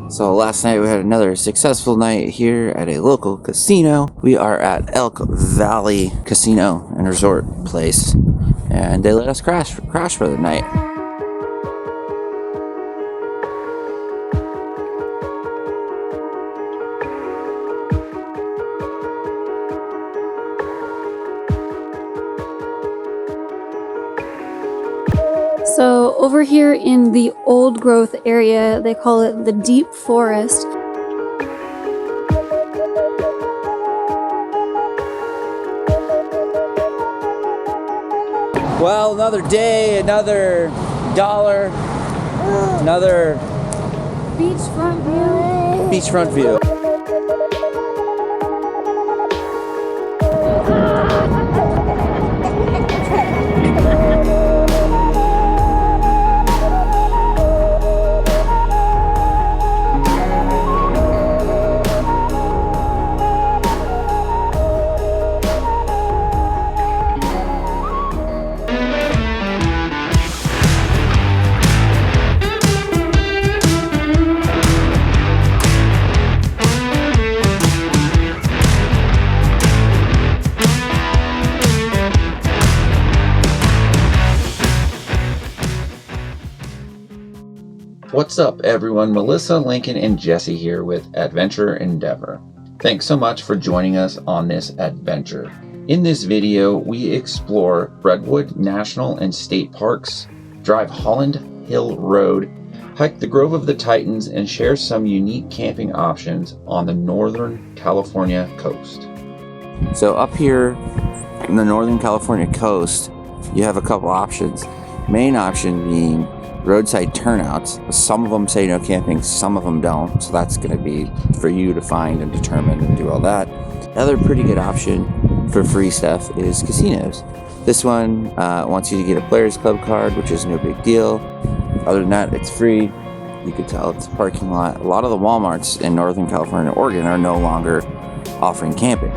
So last night we had another successful night here at a local casino. We are at Elk Valley Casino and Resort Place, and they let us crash for the night. So over here in the old growth area, they call it the deep forest. Well, another day, another dollar, another Beachfront view. beachfront view. What's up, everyone? Melissa, Lincoln, and Jesse here with Adventure Endeavor. Thanks so much for joining us on this adventure. In this video, we explore Redwood National and State Parks, drive Holland Hill Road, hike the Grove of the Titans, and share some unique camping options on the Northern California coast. So up here in the Northern California coast, you have a couple options. Main option being roadside turnouts. Some of them say no camping, some of them don't, so that's going to be for you to find and determine and do all that. The other pretty good option for free stuff is casinos. This one wants you to get a Players Club card, which is no big deal. Other than that, it's free. You can tell it's a parking lot. A lot of the Walmarts in Northern California and Oregon are no longer offering camping.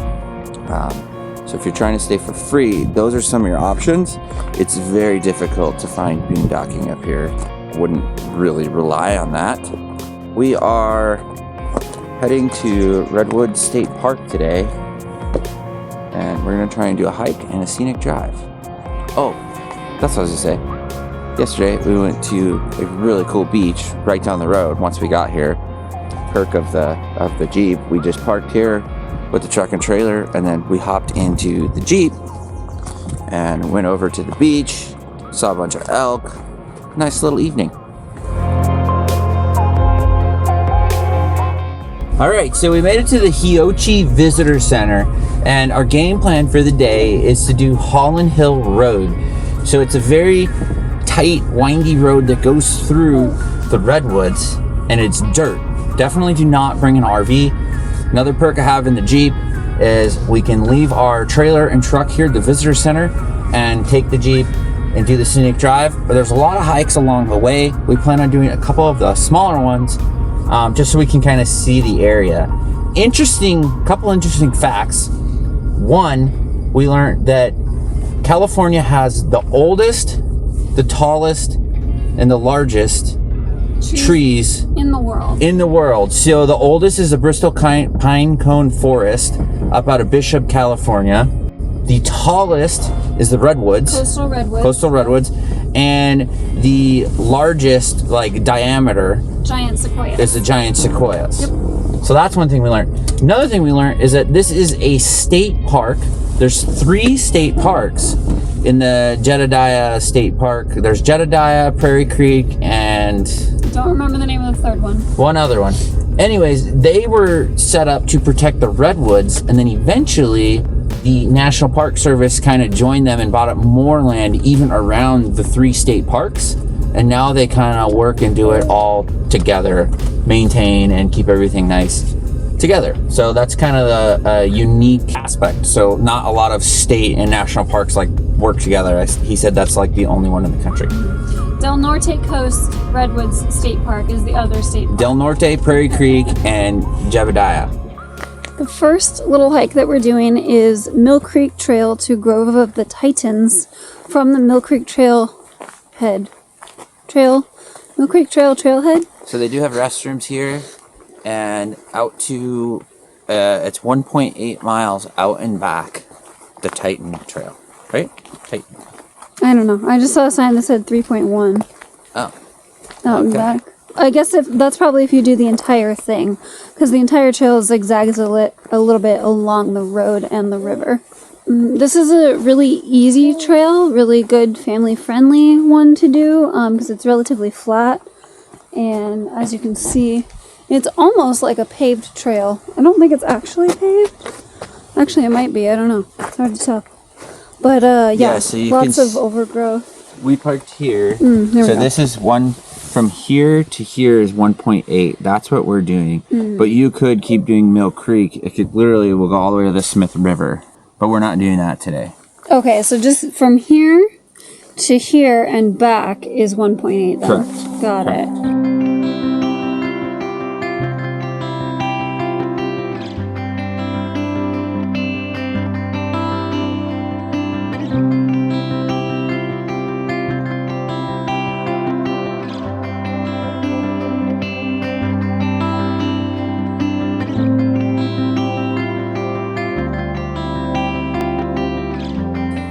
So if you're trying to stay for free, those are some of your options. It's very difficult to find boondocking up here. Wouldn't really rely on that. We are heading to Redwood State Park today, and we're gonna try and do a hike and a scenic drive. Oh, that's what I was gonna say. Yesterday we went to a really cool beach right down the road. Once we got here, perk of the Jeep, we just parked here with the truck and trailer, and then we hopped into the Jeep and went over to the beach, saw a bunch of elk. Nice little evening. All right, so we made it to the Hiochi Visitor Center, and our game plan for the day is to do Holland Hill Road. So it's a very tight, windy road that goes through the Redwoods, and it's dirt. Definitely do not bring an RV. Another perk I have in the Jeep is we can leave our trailer and truck here at the visitor center and take the Jeep and do the scenic drive. But there's a lot of hikes along the way. We plan on doing a couple of the smaller ones just so we can kind of see the area. Couple interesting facts. One, we learned that California has the oldest, the tallest, and the largest trees in the world. So the oldest is the Bristol Pine Cone Forest up out of Bishop, California. The tallest is the Redwoods. Coastal Redwoods. And the largest, diameter, giant sequoias. Is the giant sequoias. Yep. So that's one thing we learned. Another thing we learned is that this is a state park. There's 3 state parks in the Jedediah State Park. There's Jedediah, Prairie Creek, and don't remember the name of the third one. One other one. Anyways, they were set up to protect the Redwoods, and then eventually the National Park Service kind of joined them and bought up more land even around the 3 state parks. And now they kind of work and do it all together, maintain and keep everything nice together. So that's kind of the unique aspect. So not a lot of state and national parks work together. He said that's the only one in the country. Del Norte Coast Redwoods State Park is the other state park. Del Norte, Prairie Creek, and Jedediah. The first little hike that we're doing is Mill Creek Trail to Grove of the Titans from the Mill Creek Trailhead. So they do have restrooms here. and out to it's 1.8 miles out and back the Titan Trail, right? Titan. I don't know. I just saw a sign that said 3.1 Oh, out and back. I guess that's probably if you do the entire thing, because the entire trail zigzags a little bit along the road and the river. This is a really easy trail, really good family-friendly one to do, because it's relatively flat, and as you can see, it's almost like a paved trail. I don't think it's actually paved. Actually, it might be. I don't know. It's hard to tell. But yeah, so you lots of overgrowth. We parked here. There we go. This is one from here to here is 1.8. That's what we're doing. But you could keep doing Mill Creek. It could literally will go all the way to the Smith River. But we're not doing that today. Okay, so just from here to here and back is 1.8 then. Correct. Got it.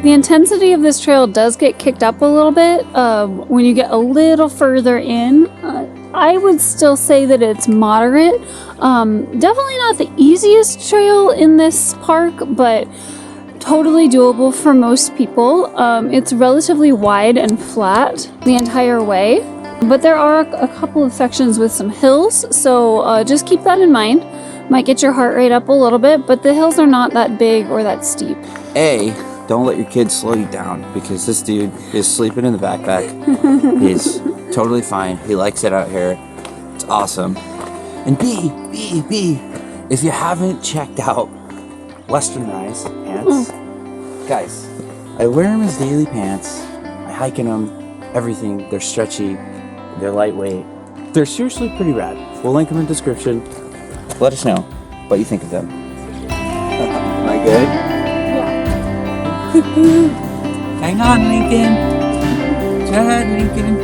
The intensity of this trail does get kicked up a little bit when you get a little further in. I would still say that it's moderate. Definitely not the easiest trail in this park, but totally doable for most people. It's relatively wide and flat the entire way, but there are a couple of sections with some hills, so just keep that in mind. Might get your heart rate up a little bit, but the hills are not that big or that steep. Don't let your kids slow you down, because this dude is sleeping in the backpack. He's totally fine. He likes it out here. It's awesome. And B, if you haven't checked out Western Rise pants, guys, I wear them as daily pants. I hike in them, everything. They're stretchy, they're lightweight. They're seriously pretty rad. We'll link them in the description. Let us know what you think of them. Am I good? Hang on, Lincoln. Go ahead, Lincoln.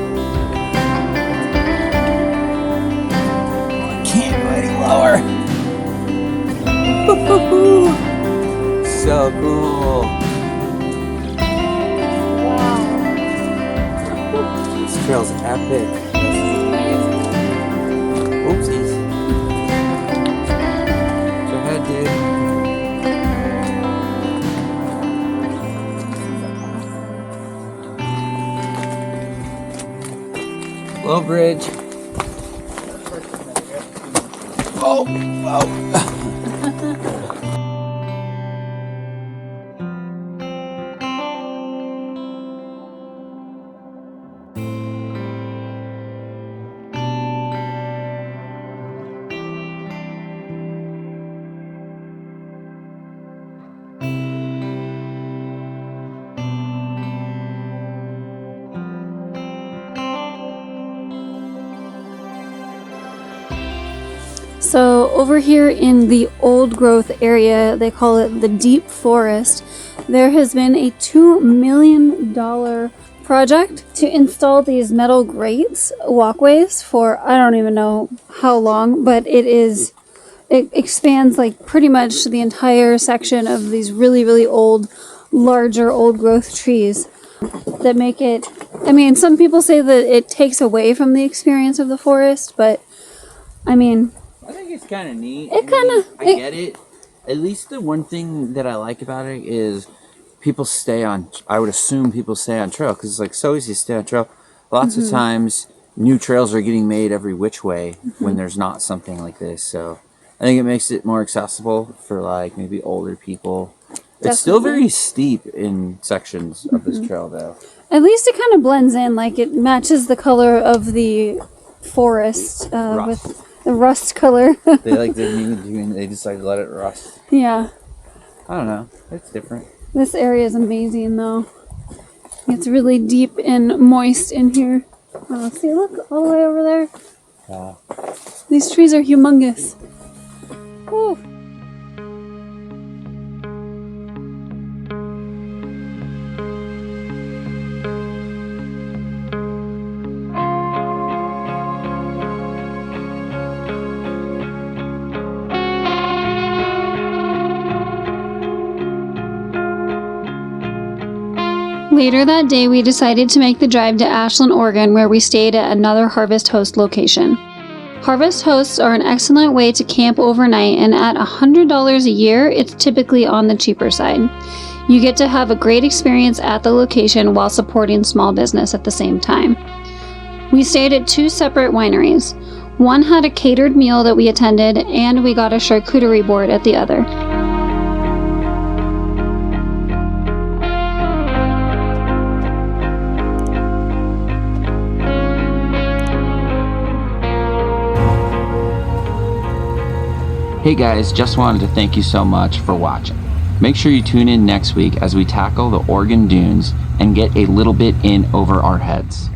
I can't go any lower. So cool. Wow. This trail's epic. Oopsies. Go ahead, dude. Low bridge. Oh. So over here in the old growth area, they call it the Deep Forest, there has been a $2 million project to install these metal grates, walkways, for I don't even know how long, but it expands like pretty much the entire section of these really, really old, larger old growth trees that make it, I mean, some people say that it takes away from the experience of the forest, but I mean, I think it's kind of neat. I get it. At least the one thing that I like about it is people stay on, I would assume people stay on trail, because it's like so easy to stay on trail. Lots of times new trails are getting made every which way when there's not something like this. So I think it makes it more accessible for like maybe older people. Definitely. It's still very steep in sections of this trail though. At least it kind of blends in, like it matches the color of the forest with the rust color. They like didn't even do it, they decided to let it rust. Yeah. I don't know. It's different. This area is amazing though. It's really deep and moist in here. Oh, see, look, all the way over there. Wow. These trees are humongous. Whew. Later that day, we decided to make the drive to Ashland, Oregon, where we stayed at another Harvest Host location. Harvest Hosts are an excellent way to camp overnight, and at $100 a year, it's typically on the cheaper side. You get to have a great experience at the location while supporting small business at the same time. We stayed at 2 separate wineries. One had a catered meal that we attended, and we got a charcuterie board at the other. Hey guys, just wanted to thank you so much for watching. Make sure you tune in next week as we tackle the Oregon dunes and get a little bit in over our heads.